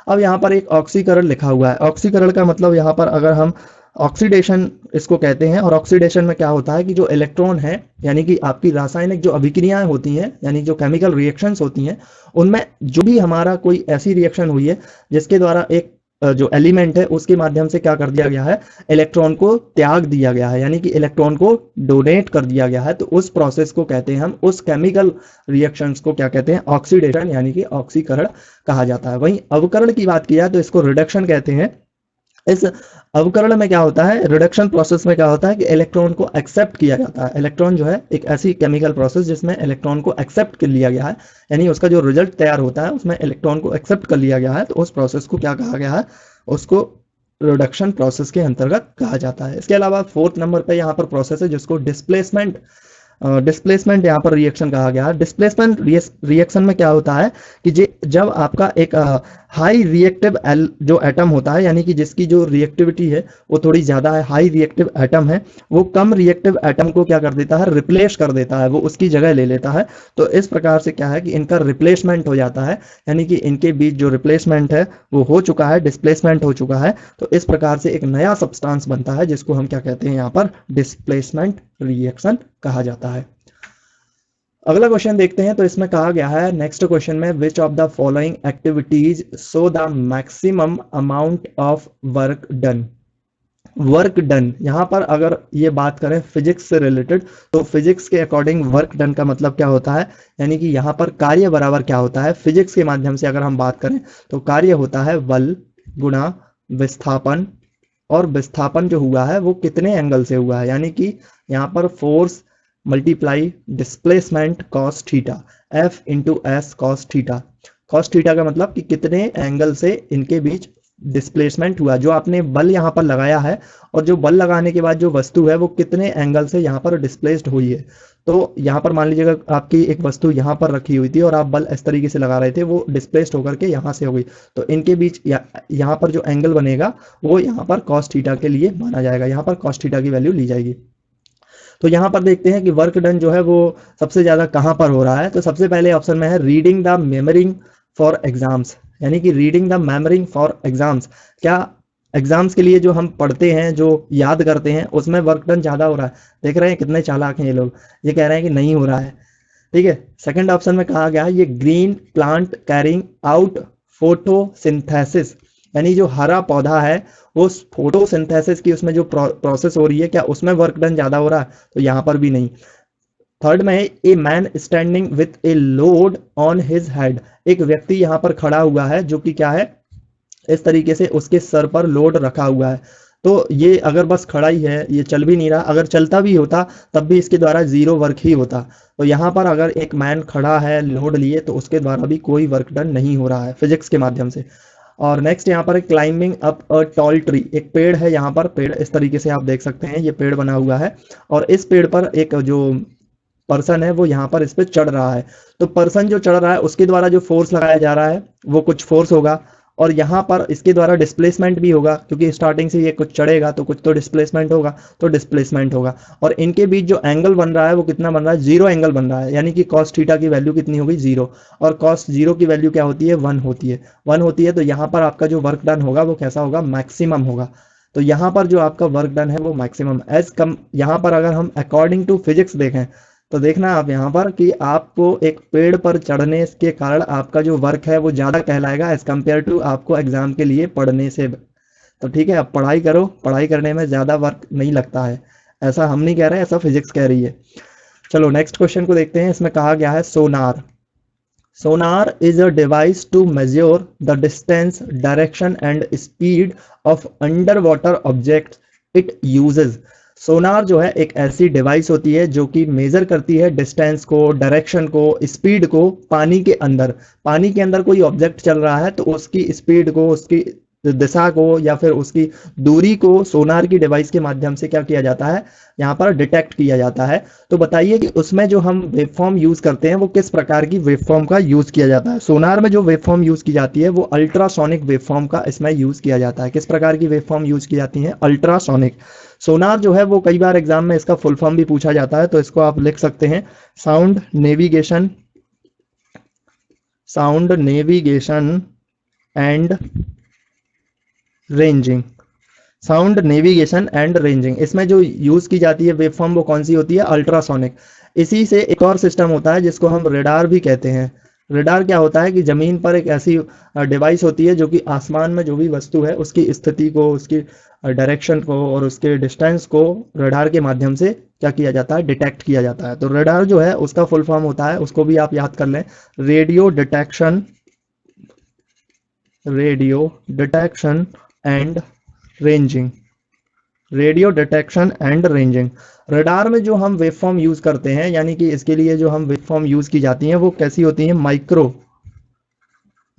अब यहाँ पर एक ऑक्सीकरण लिखा हुआ है। ऑक्सीकरण का मतलब यहाँ पर अगर हम ऑक्सीडेशन इसको कहते हैं, और ऑक्सीडेशन में क्या होता है कि जो इलेक्ट्रॉन है यानी कि आपकी रासायनिक जो अभिक्रियाएं होती हैं यानी जो केमिकल रिएक्शंस होती हैं उनमें जो भी हमारा कोई ऐसी रिएक्शन हुई है जिसके द्वारा एक जो एलिमेंट है उसके माध्यम से क्या कर दिया गया है, इलेक्ट्रॉन को त्याग दिया गया है, यानी कि इलेक्ट्रॉन को डोनेट कर दिया गया है, तो उस प्रोसेस को कहते हैं हम, उस केमिकल रिएक्शंस को क्या कहते हैं? ऑक्सीडेशन यानी कि ऑक्सीकरण कहा जाता है। वहीं अवकरण की बात की जाए तो इसको रिडक्शन कहते हैं। इस अवकरण में क्या होता है, रिडक्शन प्रोसेस में क्या होता है कि इलेक्ट्रॉन को एक्सेप्ट किया जाता है। इलेक्ट्रॉन जो है एक ऐसी केमिकल प्रोसेस जिसमें इलेक्ट्रॉन को एक्सेप्ट कर लिया गया है, यानी उसका जो रिजल्ट तैयार होता है उसमें इलेक्ट्रॉन को एक्सेप्ट कर लिया गया है, तो उस प्रोसेस को क्या कहा गया है? उसको रिडक्शन प्रोसेस के अंतर्गत कहा जाता है। इसके अलावा फोर्थ नंबर पे यहाँ पर प्रोसेस है जिसको डिस्प्लेसमेंट यहाँ पर रिएक्शन कहा गया है। डिस्प्लेसमेंट रिएक्शन में क्या होता है कि जब आपका एक हाई रिएक्टिव जो एटम होता है यानी कि जिसकी जो रिएक्टिविटी है वो थोड़ी ज्यादा है, हाई रिएक्टिव एटम है, वो कम रिएक्टिव एटम को क्या कर देता है? रिप्लेस कर देता है, वो उसकी जगह ले लेता है। तो इस प्रकार से क्या है कि इनका रिप्लेसमेंट हो जाता है, यानी कि इनके बीच जो रिप्लेसमेंट है वो हो चुका है, डिस्प्लेसमेंट हो चुका है। तो इस प्रकार से एक नया सब्सटेंस बनता है जिसको हम क्या कहते हैं? यहाँ पर डिस्प्लेसमेंट रिएक्शन कहा जाता है। अगला क्वेश्चन देखते हैं। तो इसमें कहा गया है नेक्स्ट क्वेश्चन में, विच of the following activities show the maximum amount of work done. Work done, यहां पर अगर ये बात करें फिजिक्स से रिलेटेड तो फिजिक्स के अकॉर्डिंग वर्क डन का मतलब क्या होता है, यानी कि यहां पर कार्य बराबर क्या होता है? फिजिक्स के माध्यम से अगर हम बात करें तो कार्य होता है बल गुणा विस्थापन, और विस्थापन जो हुआ है वो कितने एंगल से हुआ है, यानी कि यहाँ पर force multiply displacement cos theta, F into S cos theta. Cos theta का मतलब कि कितने एंगल से इनके बीच डिस्प्लेसमेंट हुआ, जो आपने बल यहाँ पर लगाया है और जो बल लगाने के बाद जो वस्तु है वो कितने एंगल से यहाँ पर डिस्प्लेस्ड हुई है। तो यहाँ पर मान लीजिएगा आपकी एक वस्तु यहाँ पर रखी हुई थी और आप बल इस तरीके से लगा रहे थे, वो डिस्प्लेस्ड होकर के यहाँ से हो गई, तो इनके बीच यहाँ पर जो एंगल बनेगा वो यहाँ पर कॉस थीटा के लिए माना जाएगा, यहाँ पर कॉस थीटा की वैल्यू ली जाएगी। तो यहाँ पर देखते हैं कि वर्क डन जो है वो सबसे ज़्यादा कहाँ पर हो रहा है। तो सबसे पहले ऑप्शन में है रीडिंग द मेमोरिंग फॉर एग्जाम्स, यानी कि रीडिंग द मेमोरिंग फॉर एग्जाम्स। क्या एग्जाम्स के लिए जो हम पढ़ते हैं, जो याद करते हैं, उसमें वर्क डन ज़्यादा हो रहा है? देख रहे हैं कितने चालाक हैं ये लोग, ये कह रहे हैं कि नहीं हो रहा है। ठीक है, सेकंड ऑप्शन में कहा गया है ये green plant carrying out photosynthesis, यानी जो हरा पौधा है वो फोटोसिंथेसिस की उसमें जो प्रोसेस हो रही है, क्या उसमें वर्क डन ज्यादा हो रहा है? तो यहाँ पर भी नहीं। थर्ड में है a man standing with a load on his head, एक व्यक्ति यहाँ पर खड़ा हुआ है जो कि क्या है, इस तरीके से उसके सर पर लोड रखा हुआ है। तो ये अगर बस खड़ा ही है, ये चल भी नहीं रहा, अगर चलता भी होता तब भी इसके द्वारा जीरो वर्क ही होता। तो यहाँ पर अगर एक मैन खड़ा है लोड लिए तो उसके द्वारा भी कोई वर्क डन नहीं हो रहा है फिजिक्स के माध्यम से। और नेक्स्ट यहाँ पर climbing up a tall tree, एक पेड़ है, यहाँ पर पेड़ इस तरीके से आप देख सकते हैं, ये पेड़ बना हुआ है और इस पेड़ पर एक जो पर्सन है वो यहाँ पर इस पे चढ़ रहा है। तो पर्सन जो चढ़ रहा है उसके द्वारा जो फोर्स लगाया जा रहा है वो कुछ फोर्स होगा, और यहाँ पर इसके द्वारा डिस्प्लेसमेंट भी होगा, क्योंकि स्टार्टिंग से ये कुछ चढ़ेगा तो कुछ तो डिस्प्लेसमेंट होगा, तो डिस्प्लेसमेंट होगा। और इनके बीच जो एंगल बन रहा है वो कितना बन रहा है? जीरो एंगल बन रहा है, यानी कि कॉस थीटा की वैल्यू कितनी होगी? जीरो। और कॉस जीरो की वैल्यू क्या होती है? वन होती है। वन होती है तो यहाँ पर आपका जो वर्क डन होगा वो कैसा होगा? मैक्सिमम होगा। तो यहाँ पर जो आपका वर्क डन है वो मैक्सिमम एज कम, यहाँ पर अगर हम अकॉर्डिंग टू फिजिक्स देखें तो देखना आप यहाँ पर कि आपको एक पेड़ पर चढ़ने के कारण आपका जो वर्क है वो ज़्यादा कहलाएगा एज कम्पेयर टू आपको एग्जाम के लिए पढ़ने से। तो ठीक है, आप पढ़ाई करो, पढ़ाई करने में ज़्यादा वर्क नहीं लगता है, ऐसा हम नहीं कह रहे, ऐसा फिजिक्स कह रही है। चलो नेक्स्ट क्वेश्चन को देखते हैं। इसमें कहा गया है sonar. Sonar is a device to measure the distance, direction and speed of underwater object it uses. Sonar जो है एक ऐसी डिवाइस होती है जो कि मेजर करती है डिस्टेंस को, डायरेक्शन को, स्पीड को पानी के अंदर। पानी के अंदर कोई ऑब्जेक्ट चल रहा है तो उसकी स्पीड को, उसकी दिशा को या फिर उसकी दूरी को सोनार की डिवाइस के माध्यम से क्या किया जाता है? यहाँ पर डिटेक्ट किया जाता है। तो बताइए कि उसमें जो हम वेवफॉर्म यूज करते हैं वो किस प्रकार की वेवफॉर्म का यूज किया जाता है? सोनार में जो वेवफॉर्म यूज की जाती है वो अल्ट्रासोनिक वेवफॉर्म का इसमें यूज किया जाता है। किस प्रकार की वेवफॉर्म यूज की जाती है? अल्ट्रासोनिक। सोनार जो है वो कई बार एग्जाम में इसका फुल फॉर्म भी पूछा जाता है, तो इसको आप लिख सकते हैं sound navigation, sound navigation and ranging. Sound navigation and ranging, इसमें जो यूज की जाती है वेवफॉर्म वो कौन सी होती है? अल्ट्रासोनिक। इसी से एक और सिस्टम होता है जिसको हम रेडार भी कहते हैं। रेडार क्या होता है कि जमीन पर एक ऐसी डिवाइस होती है जो कि आसमान में जो भी वस्तु है उसकी स्थिति को, उसकी डायरेक्शन को और उसके डिस्टेंस को रेडार के माध्यम से क्या किया जाता है? डिटेक्ट किया जाता है। तो रेडार जो है उसका फुल फॉर्म होता है, उसको भी आप याद कर लें, radio detection, radio detection and ranging. Radio detection and ranging. Radar में जो हम वेवफॉर्म यूज करते हैं, यानी कि इसके लिए जो हम वेवफॉर्म यूज की जाती हैं वो कैसी होती हैं?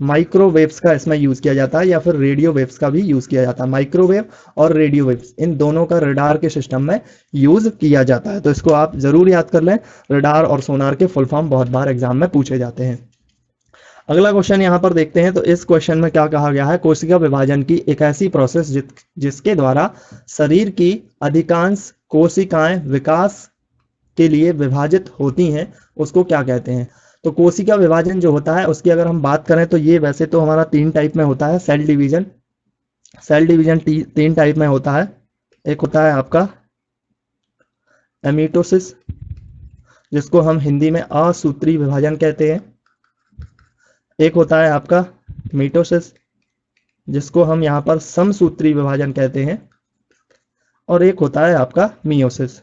माइक्रोवेव्स का इसमें यूज किया जाता है, या फिर रेडियो वेव्स का भी यूज किया जाता है। माइक्रोवेव और रेडियो वेव्स, इन दोनों का रडार के सिस्टम में यूज किया जाता है। तो इसको आप जरूर याद कर लें, रडार और सोनार के फुल फॉर्म बहुत बार एग्जाम में पूछे जाते हैं। अगला क्वेश्चन यहाँ पर देखते हैं। तो इस क्वेश्चन में क्या कहा गया है? कोशिका विभाजन की एक ऐसी प्रोसेस जिसके द्वारा शरीर की अधिकांश कोशिकाएं विकास के लिए विभाजित होती हैं, उसको क्या कहते हैं? तो कोशिका विभाजन जो होता है उसकी अगर हम बात करें तो ये वैसे तो हमारा तीन टाइप में होता है। सेल डिवीजन, सेल डिवीजन तीन टाइप में होता है। एक होता है आपका एमिटोसिस, जिसको हम हिंदी में असूत्री विभाजन कहते हैं। एक होता है आपका मीटोसिस, जिसको हम यहाँ पर समसूत्री विभाजन कहते हैं। और एक होता है आपका मियोसिस,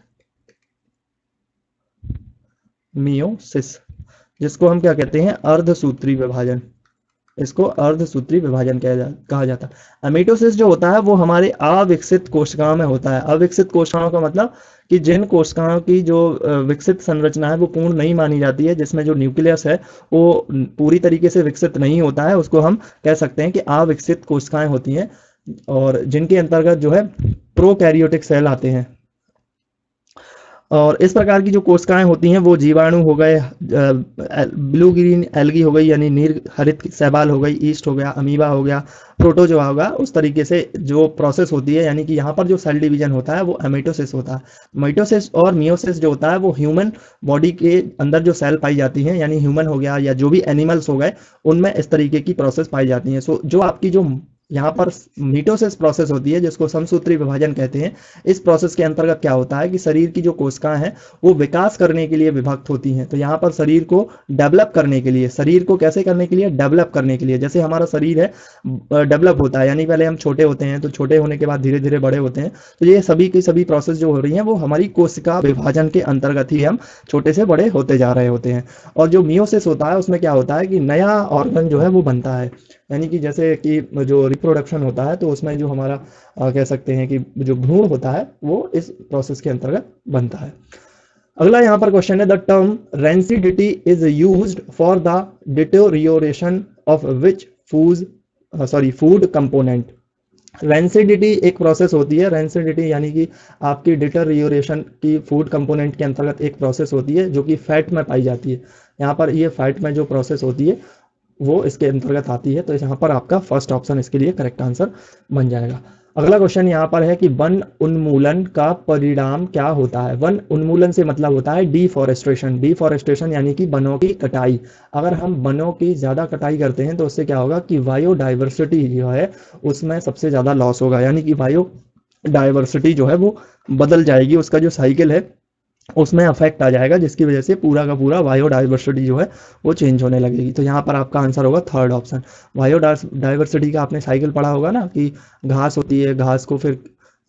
मियोसिस, जिसको हम क्या कहते हैं? अर्धसूत्री विभाजन। इसको अर्धसूत्री विभाजन कहा जाता है। एमिटोसिस जो होता है वो हमारे अविकसित कोशिकाओं में होता है। अविकसित कोशिकाओं का मतलब कि जिन कोशिकाओं की जो विकसित संरचना है वो पूर्ण नहीं मानी जाती है, जिसमें जो न्यूक्लियस है वो पूरी तरीके से विकसित नहीं होता है, उसको हम कह सकते हैं कि अविकसित कोशिकाएं होती हैं, और जिनके अंतर्गत जो है प्रोकैरियोटिक सेल आते हैं। और इस प्रकार की जो कोशिकाएं होती हैं वो जीवाणु हो गए, ब्लू ग्रीन एल्गी हो गई यानी नील हरित शैवाल हो गई, ईस्ट हो गया, अमीबा हो गया, प्रोटोजोआ होगा, उस तरीके से जो प्रोसेस होती है, यानी कि यहाँ पर जो सेल डिवीजन होता है वो एमिटोसिस होता है। माइटोसिस और मियोसिस जो होता है वो ह्यूमन बॉडी के अंदर जो सेल पाई जाती हैं, यानी ह्यूमन हो गया या जो भी एनिमल्स हो गए, उनमें इस तरीके की प्रोसेस पाई जाती हैं। सो जो आपकी जो यहाँ पर मीटोसिस प्रोसेस होती है, जिसको समसूत्री विभाजन कहते हैं, इस प्रोसेस के अंतर्गत क्या होता है कि शरीर की जो कोशिकाएं हैं वो विकास करने के लिए विभक्त होती हैं। तो यहाँ पर शरीर को डेवलप करने के लिए, शरीर को कैसे करने के लिए, डेवलप करने के लिए, जैसे हमारा शरीर है डेवलप होता है, यानी पहले हम छोटे होते हैं, तो छोटे होने के बाद धीरे धीरे बड़े होते हैं, तो ये सभी की सभी प्रोसेस जो हो रही हैं वो हमारी कोशिका विभाजन के अंतर्गत ही हम छोटे से बड़े होते जा रहे होते हैं। और जो मियोसिस होता है उसमें क्या होता है कि नया ऑर्गन जो है वो बनता है, यानी कि जैसे कि जो रिप्रोडक्शन होता है तो उसमें जो हमारा कह सकते हैं कि जो भ्रूण होता है वो इस प्रोसेस के अंतर्गत बनता है। अगला यहाँ पर क्वेश्चन है, the term rancidity is used for the deterioration of which food component. Rancidity एक प्रोसेस होती है, रेंसिडिटी यानी कि आपकी डिटोरियोरेशन की फूड कंपोनेंट के अंतर्गत एक प्रोसेस होती है जो कि फैट में पाई जाती है। यहाँ पर ये फैट में जो प्रोसेस होती है वो इसके अंतर्गत आती है, तो यहाँ पर आपका फर्स्ट ऑप्शन इसके लिए करेक्ट आंसर बन जाएगा। अगला क्वेश्चन यहाँ पर है कि वन उन्मूलन का परिणाम क्या होता है। वन उन्मूलन से मतलब होता है डिफॉरेस्टेशन। डिफॉरेस्टेशन यानी कि वनों की कटाई। अगर हम वनों की ज़्यादा कटाई करते हैं तो उससे क्या होगा कि बायोडाइवर्सिटी जो है उसमें सबसे ज़्यादा लॉस होगा, यानी कि बायोडाइवर्सिटी जो है वो बदल जाएगी, उसका जो साइकिल है उसमें अफेक्ट आ जाएगा, जिसकी वजह से पूरा का पूरा बायोडाइवर्सिटी जो है वो चेंज होने लगेगी। तो यहाँ पर आपका आंसर होगा थर्ड ऑप्शन। बायोडाइवर्सिटी का आपने साइकिल पढ़ा होगा ना, कि घास होती है, घास को फिर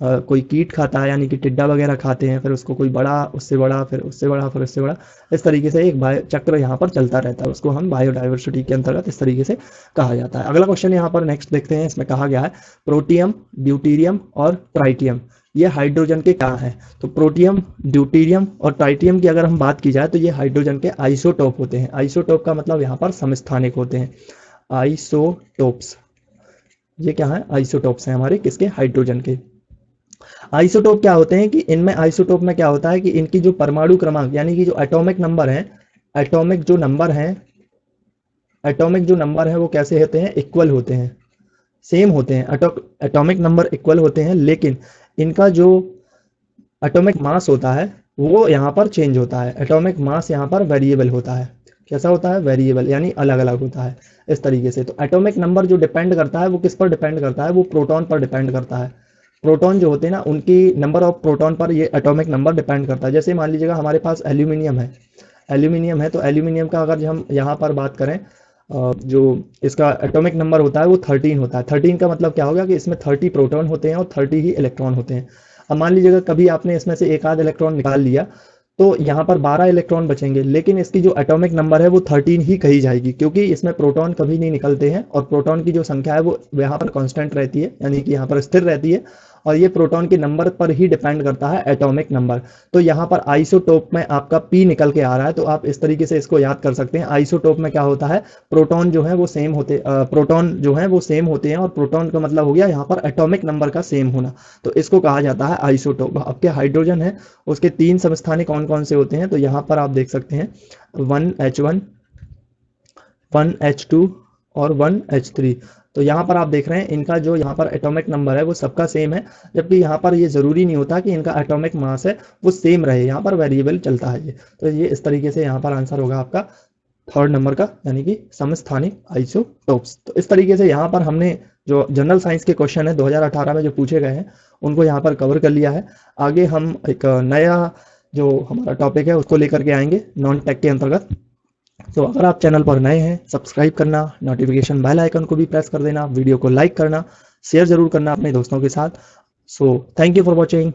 कोई कीट खाता है, यानी कि टिड्डा वगैरह खाते हैं, फिर उसको कोई बड़ा, उससे बड़ा, फिर उससे बड़ा, फिर उससे बड़ा, इस तरीके से एक बायो चक्र यहाँ पर चलता रहता है, उसको हम बायोडाइवर्सिटी के अंतर्गत इस तरीके से कहा जाता है। अगला क्वेश्चन यहाँ पर नेक्स्ट देखते हैं, इसमें कहा गया है प्रोटियम, ड्यूटीरियम और ट्राइटियम ये हाइड्रोजन के क्या हैं। तो प्रोटियम, ड्यूटीरियम और ट्राइटियम की अगर हम बात की जाए तो ये हाइड्रोजन के आइसोटोप होते हैं। आइसोटोप का मतलब यहाँ पर समस्थानिक होते हैं, आइसोटोप्स। ये क्या है, आइसोटोप्स हैं हमारे किसके, हाइड्रोजन के। आइसोटोप क्या होते हैं कि इनमें, आइसोटोप में क्या होता है कि इनकी जो परमाणु क्रमांक यानी कि जो एटॉमिक नंबर है, एटॉमिक जो नंबर है वो कैसे होते हैं, इक्वल होते हैं, सेम होते हैं, एटॉमिक नंबर इक्वल होते हैं, लेकिन इनका जो एटॉमिक मास होता है वो यहाँ पर चेंज होता है। एटॉमिक मास यहाँ पर वेरिएबल होता है। कैसा होता है, वेरिएबल, यानी अलग अलग होता है इस तरीके से। तो एटॉमिक नंबर जो डिपेंड करता है वो किस पर डिपेंड करता है, वो प्रोटॉन पर डिपेंड करता है। प्रोटॉन जो होते हैं ना, उनकी नंबर ऑफ प्रोटॉन पर ये एटॉमिक नंबर डिपेंड करता है। जैसे मान लीजिएगा हमारे पास एल्यूमिनियम है, तो एल्यूमिनियम का अगर हम यहाँ पर बात करें, जो इसका एटॉमिक नंबर होता है वो 13 होता है। 13 का मतलब क्या होगा कि इसमें 30 प्रोटॉन होते हैं और 30 ही इलेक्ट्रॉन होते हैं। अब मान लीजिएगा कभी आपने इसमें से एक आध इलेक्ट्रॉन निकाल लिया तो यहाँ पर 12 इलेक्ट्रॉन बचेंगे, लेकिन इसकी जो एटॉमिक नंबर है वो 13 ही कही जाएगी, क्योंकि इसमें प्रोटॉन कभी नहीं निकलते हैं और प्रोटॉन की जो संख्या है वो यहाँ पर कांस्टेंट रहती है, यानी कि यहाँ पर स्थिर रहती है, और ये प्रोटॉन के नंबर पर ही डिपेंड करता है एटॉमिक नंबर। तो यहाँ पर आइसोटोप में आपका P निकल के आ रहा है, तो आप इस तरीके से इसको याद कर सकते हैं। आइसोटोप में क्या होता है, प्रोटॉन जो है वो सेम होते हैं, और प्रोटॉन का मतलब हो गया यहाँ पर एटॉमिक नंबर का सेम होना, तो इसको कहा जाता है आइसोटोप। आपके हाइड्रोजन है उसके 3 समस्थानिक कौन कौन से होते हैं, तो यहाँ पर आप देख सकते हैं 1H1, 1H2 और 1H3। तो यहाँ पर आप देख रहे हैं इनका जो यहाँ पर एटॉमिक नंबर है वो सबका सेम है, जबकि यहाँ पर ये जरूरी नहीं होता कि इनका एटॉमिक मास है वो सेम रहे, यहाँ पर वेरिएबल चलता है ये। तो ये इस तरीके से यहाँ पर आंसर होगा आपका थर्ड नंबर का, यानी कि समस्थानिक आइसोटोप्स। तो इस तरीके से यहाँ पर हमने जो जनरल साइंस के क्वेश्चन है 2018 में जो पूछे गए हैं उनको यहाँ पर कवर कर लिया है। आगे हम एक नया जो हमारा टॉपिक है उसको लेकर के आएंगे नॉन टेक के अंतर्गत। तो अगर आप चैनल पर नए हैं, सब्सक्राइब करना, नोटिफिकेशन बेल आइकन को भी प्रेस कर देना, वीडियो को लाइक करना, शेयर जरूर करना अपने दोस्तों के साथ। So thank you for watching.